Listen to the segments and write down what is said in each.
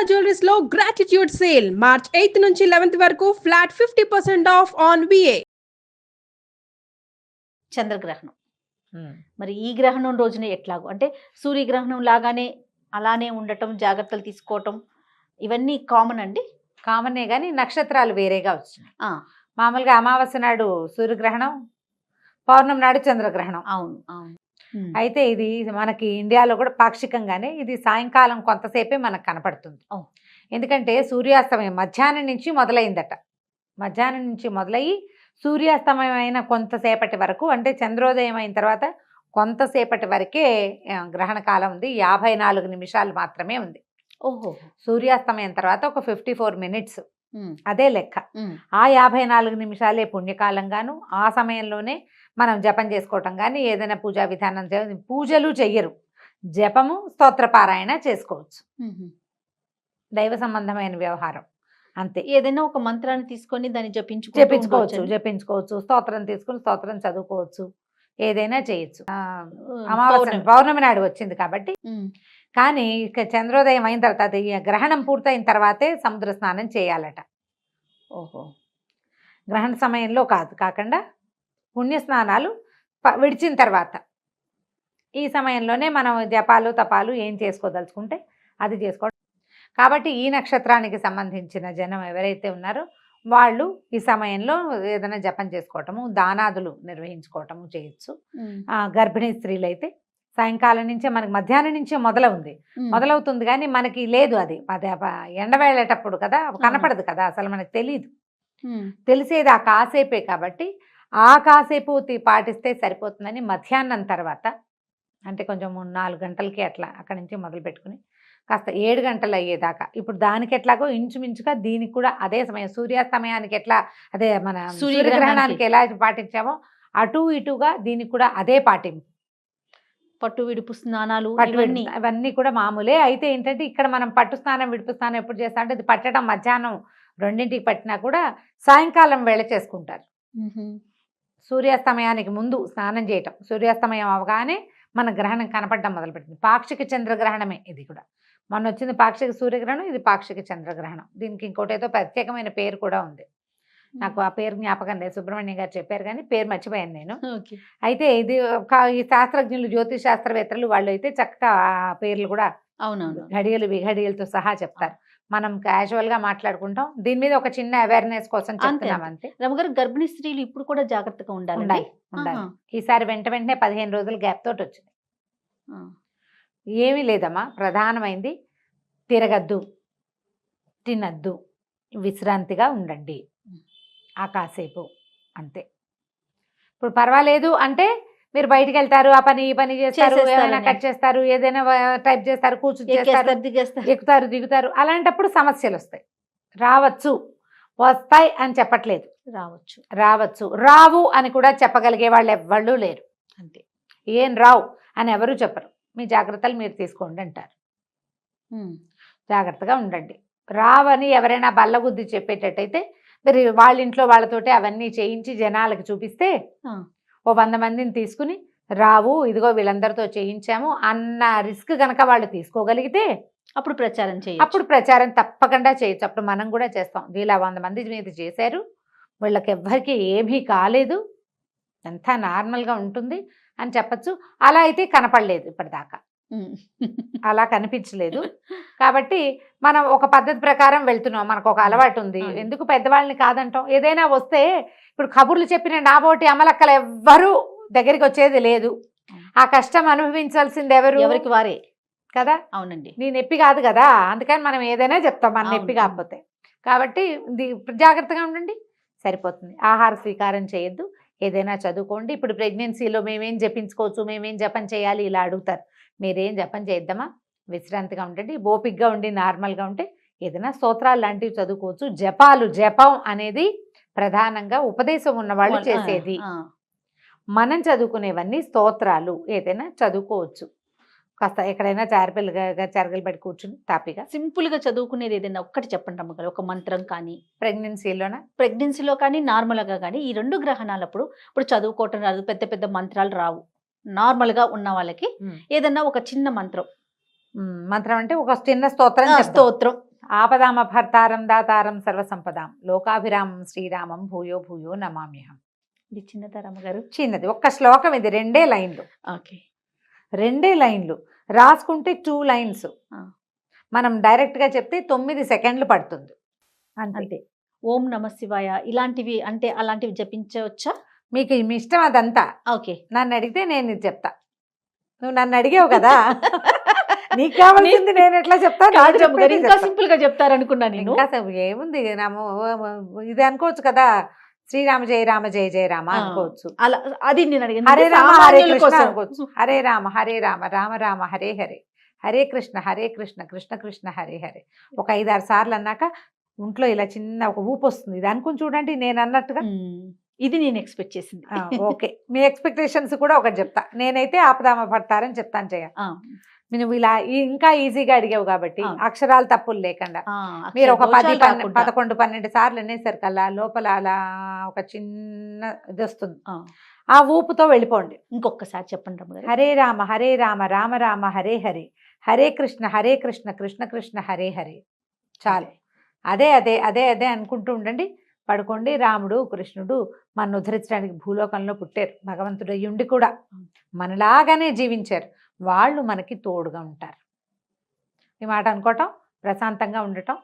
Jewelleries లో gratitude sale March 8 నుంచి 11 వరకు ఫ్లాట్ 50% ఆఫ్ ఆన్ విఏ. చంద్రగ్రహణం మరి ఈ గ్రహణం రోజున ఎట్లాగో అంటే సూర్యగ్రహణం లాగానే అలానే ఉండటం, జాగ్రత్తలు తీసుకోవటం ఇవన్నీ కామన్ అండి. కామనే కానీ నక్షత్రాలు వేరేగా వచ్చినాయి. మామూలుగా అమావాస్య నాడు సూర్యగ్రహణం, పౌర్ణమి నాడు చంద్రగ్రహణం. అవును అవును. అయితే ఇది మనకి ఇండియాలో కూడా పాక్షికంగానే ఇది సాయంకాలం కొంతసేపే మనకు కనపడుతుంది. ఎందుకంటే సూర్యాస్తమయం మధ్యాహ్నం నుంచి మొదలైందట. మధ్యాహ్నం నుంచి మొదలయ్యి సూర్యాస్తమయం అయిన కొంతసేపటి వరకు, అంటే చంద్రోదయం అయిన తర్వాత కొంతసేపటి వరకే గ్రహణ కాలం ఉంది. 54 నిమిషాలు మాత్రమే ఉంది. ఓహో. సూర్యాస్తమయం తర్వాత ఒక 54 మినిట్స్, అదే లెక్క. ఆ 54 నిమిషాలే పుణ్యకాలంగాను, ఆ సమయంలోనే మనం జపం చేసుకోవటం కానీ ఏదైనా పూజా విధానం, పూజలు చెయ్యరు, జపము స్తోత్రపారాయణ చేసుకోవచ్చు. దైవ సంబంధమైన వ్యవహారం అంతే. ఏదైనా ఒక మంత్రాన్ని తీసుకొని దాన్ని జపించుకోవచ్చు, స్తోత్రం తీసుకుని స్తోత్రం చదువుకోవచ్చు, ఏదైనా చేయొచ్చు. అమావాస్య పౌర్ణమి నాడు వచ్చింది కాబట్టి. కానీ ఇక చంద్రోదయం అయిన తర్వాత, అది గ్రహణం పూర్తయిన తర్వాతే సముద్ర స్నానం చేయాలట. ఓహో. గ్రహణ సమయంలో కాకుండా పుణ్యస్నానాలు విడిచిన తర్వాత, ఈ సమయంలోనే మనం జపాలు తపాలు ఏం చేసుకోదలుచుకుంటే అది చేసుకోవడం. కాబట్టి ఈ నక్షత్రానికి సంబంధించిన జనం ఎవరైతే ఉన్నారో వాళ్ళు ఈ సమయంలో ఏదైనా జపం చేసుకోవటము, దానాదులు నిర్వహించుకోవటము చేయొచ్చు. గర్భిణీ స్త్రీలు అయితే సాయంకాలం నుంచే, మనకి మధ్యాహ్నం నుంచే మొదలవుతుంది కానీ మనకి లేదు, అది ఎండ వెళ్ళేటప్పుడు కదా, కనపడదు కదా, అసలు మనకు తెలియదు. తెలిసేది ఆ కాసేపే కాబట్టి ఆ కాసేపు పాటిస్తే సరిపోతుందని మధ్యాహ్నం తర్వాత, అంటే కొంచెం 4 గంటలకి అట్లా అక్కడి నుంచి మొదలు పెట్టుకుని కాస్త 7 గంటలు అయ్యేదాకా, ఇప్పుడు దానికి ఎట్లాగో ఇంచుమించుగా దీనికి కూడా అదే సమయం, సూర్యాస్తమయానికి ఎట్లా అదే మన సూర్యగ్రహణానికి ఎలా పాటించామో అటు ఇటుగా దీనికి కూడా అదే పాటింపు. పట్టు విడుపు స్నానాలు అవన్నీ కూడా మామూలే. అయితే ఏంటంటే ఇక్కడ మనం పట్టు స్నానం విడుపు స్నానం ఎప్పుడు చేస్తాం అంటే, ఇది పట్టడం మధ్యాహ్నం 2ంటికి పట్టినా కూడా సాయంకాలం వేళ చేసుకుంటారు. సూర్యాస్తమయానికి ముందు స్నానం చేయటం, సూర్యాస్తమయం అవగానే మన గ్రహణం కనపడడం మొదలుపెట్టింది. పాక్షిక చంద్రగ్రహణమే ఇది కూడా. మొన్న వచ్చింది పాక్షిక సూర్యగ్రహణం, ఇది పాక్షిక చంద్రగ్రహణం. దీనికి ఇంకోటేదో ప్రత్యేకమైన పేరు కూడా ఉంది, నాకు ఆ పేరు జ్ఞాపకం లేదు, సుబ్రహ్మణ్యం గారు చెప్పారు కానీ పేరు మర్చిపోయాను నేను. అయితే ఇది ఈ శాస్త్రజ్ఞులు, జ్యోతిష్ శాస్త్రవేత్తలు వాళ్ళు అయితే చక్కగా ఆ పేర్లు కూడా ఘడియలు విఘడియలతో సహా చెప్తారు. మనం క్యాజువల్గా మాట్లాడుకుంటాం, దీని మీద ఒక చిన్న అవేర్నెస్ కోసం చెప్తున్నాం అంతే. రమగారు, గర్భిణీ స్త్రీలు ఇప్పుడు కూడా జాగ్రత్తగా ఉండాలి. ఈసారి వెంటనే 15 రోజుల గ్యాప్ తోటి వచ్చింది. ఏమీ లేదమ్మా, ప్రధానమైంది తిరగద్దు, తినద్దు, విశ్రాంతిగా ఉండండి ఆ కాసేపు అంతే. ఇప్పుడు పర్వాలేదు అంటే మీరు బయటికి వెళ్తారు, ఆ పని ఈ పని చేస్తారు, ఏదైనా కట్ చేస్తారు, ఏదైనా టైప్ చేస్తారు, కూర్చుని ఎక్కుతారు దిగుతారు, అలాంటప్పుడు సమస్యలు వస్తాయి. వస్తాయి అని చెప్పట్లేదు, రావచ్చు, రావు అని కూడా చెప్పగలిగే వాళ్ళు ఎవ్వళ్ళు లేరు అంతే. ఏం రావు అని ఎవరు చెప్పరు, మీ జాగ్రత్తలు మీరు తీసుకోండి అంటారు. జాగ్రత్తగా ఉండండి. రావని ఎవరైనా బల్లగుద్ది చెప్పేటట్టయితే మీరు వాళ్ళ ఇంట్లో వాళ్ళతోటి అవన్నీ చేయించి జనాలకు చూపిస్తే, ఓ 100 మందిని తీసుకుని రావు, ఇదిగో వీళ్ళందరితో చేయించాము అన్న రిస్క్ కనుక వాళ్ళు తీసుకోగలిగితే అప్పుడు ప్రచారం తప్పకుండా చేయొచ్చు. అప్పుడు మనం కూడా చేస్తాం, వీళ్ళ 100 మంది మీద చేశారు, వీళ్ళకి ఎవ్వరికి ఏమీ కాలేదు, అంతా నార్మల్గా ఉంటుంది అని చెప్పచ్చు. అలా అయితే కనపడలేదు ఇప్పటిదాకా, అలా కనిపించలేదు. కాబట్టి మనం ఒక పద్ధతి ప్రకారం వెళ్తున్నాం, మనకు ఒక అలవాటు ఉంది. ఎందుకు పెద్దవాళ్ళని కాదంటాం? ఏదైనా వస్తే ఇప్పుడు కబుర్లు చెప్పిన నాబోటి అమలక్కలు ఎవ్వరూ దగ్గరికి వచ్చేది లేదు. ఆ కష్టం అనుభవించాల్సింది ఎవరికి వారే కదా. అవునండి, నీ నొప్పి కాదు కదా, అందుకని మనం ఏదైనా చెప్తాం మన నొప్పి కాకపోతే. కాబట్టి జాగ్రత్తగా ఉండండి, సరిపోతుంది. ఆహార స్వీకారం చేయొద్దు, ఏదైనా చదువుకోండి. ఇప్పుడు ప్రెగ్నెన్సీలో మేమేం జపించుకోవచ్చు, మేమేం జపం చేయాలి ఇలా అడుగుతారు. మీరేం జపం చేద్దామా, విశ్రాంతిగా ఉండండి, ఓపికగా ఉండి నార్మల్గా ఉంటే ఏదైనా స్తోత్రాలు లాంటివి చదువుకోవచ్చు. జపం అనేది ప్రధానంగా ఉపదేశం ఉన్నవాళ్ళు చేసేది. మనం చదువుకునేవన్నీ స్తోత్రాలు, ఏదైనా చదువుకోవచ్చు. కాస్త ఎక్కడైనా చారగలు పెట్టి కూర్చుని తాపిగా సింపుల్గా చదువుకునేది ఏదైనా ఒక్కటి చెప్పండి అమ్మగారు, ఒక మంత్రం కానీ. ప్రెగ్నెన్సీలో కానీ నార్మల్గా కానీ ఈ 2 గ్రహణాలప్పుడు ఇప్పుడు చదువుకోవటం రాదు, పెద్ద పెద్ద మంత్రాలు రావు, నార్మల్గా ఉన్న వాళ్ళకి ఏదన్నా ఒక చిన్న మంత్రం అంటే ఒక చిన్న స్తోత్రం ఆపదామభర్తారం దాతారం సర్వసంపదాం లోకాభిరామం శ్రీరామం భూయో భూయో నమామ్యహం. ఇది చిన్నదా రమ్మగారు? చిన్నది, ఒక్క శ్లోకం, ఇది 2 లైన్లు. ఓకే. 2 లైన్లు రాసుకుంటే 2 లైన్స్. మనం డైరెక్ట్ గా చెప్తే 9 సెకండ్లు పడుతుంది అంతే. అంతే. ఓం నమ శివాయ ఇలాంటివి అంటే అలాంటివి జపించవచ్చా? మీకు మీ ఇష్టం అదంతా. ఓకే. నన్ను అడిగితే నేను ఇది చెప్తా. నువ్వు నన్ను అడిగావు కదా, నీకు కావాల్సింది నేను ఎట్లా చెప్తా? కాదు రమ్మగారు, ఇంకా సింపుల్ గా చెప్తారనుకున్నా నేను. ఇంకా ఏముంది, ఇది అనుకోవచ్చు కదా, శ్రీరామ జయ రామ జయ జయ రామ అనుకోవచ్చు. అలా అది నేను అడిగాను. హరే రామ హరే సామాన్యుల కృష్ణ కోసం. అనుకోవచ్చు. హరే రామ రామ రామ హరే హరే, హరే కృష్ణ కృష్ణ కృష్ణ హరే హరే. ఒక 5-6 సార్లు అన్నాక ఒంట్లో ఇలా చిన్న ఒక ఊపు వస్తుంది. ఇది అనుకుని చూడండి నేను అన్నట్టుగా. ఇది నేను ఎక్స్పెక్ట్ చేసింది. ఓకే, మీ ఎక్స్పెక్టేషన్స్ కూడా ఒకటి చెప్తా. నేనైతే ఆపదామ పడతారని చెప్తాను చేయ. నువ్వు ఇలా ఇంకా ఈజీగా అడిగావు కాబట్టి అక్షరాలు తప్పులు లేకుండా మీరు ఒక 10-11-12 సార్లు అనేసరికల్లా లోపల అలా ఒక చిన్న ఇది వస్తుంది. ఆ ఊపుతో వెళ్ళిపోండి. ఇంకొకసారి చెప్పండి రమ్మగారు. హరే రామ రామ రామ హరే హరే, హరే కృష్ణ కృష్ణ కృష్ణ హరే హరే. చాలు. అదే అదే అదే అదే అనుకుంటూ ఉండండి. పడుకోండి. రాముడు కృష్ణుడు మన ఉద్ధరించడానికి భూలోకంలో పుట్టారు. భగవంతుడు అయ్యుండి కూడా మనలాగానే జీవించారు. వాళ్ళు మనకి తోడుగా ఉంటారు. ఈ మాట అనుకోవటం, ప్రశాంతంగా ఉండటం.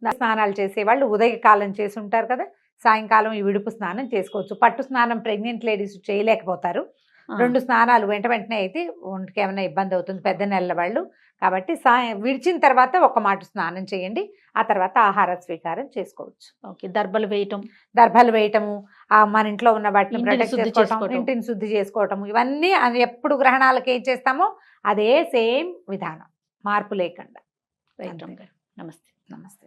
స్నానాలు చేసేవాళ్ళు ఉదయకాలం చేసి ఉంటారు కదా, సాయంకాలం ఈ విడుపు స్నానం చేసుకోవచ్చు. పట్టు స్నానం ప్రెగ్నెంట్ లేడీస్ చేయలేకపోతారు. 2 స్నానాలు వెంటనే అయితే ఒంటికి ఏమైనా ఇబ్బంది అవుతుంది, పెద్ద నెలల వాళ్ళు. కాబట్టి విడిచిన తర్వాత ఒక మాట స్నానం చేయండి. ఆ తర్వాత ఆహార స్వీకారం చేసుకోవచ్చు. ఓకే. దర్భలు వేయటము, మన ఇంట్లో ఉన్న వాటిని ప్రొటెక్ట్ చేసుకోవటం, ఇంటిని శుద్ధి చేసుకోవటం, ఇవన్నీ ఎప్పుడు గ్రహణాలకు ఏం చేస్తామో అదే సేమ్ విధానం, మార్పు లేకుండా. నమస్తే. నమస్తే.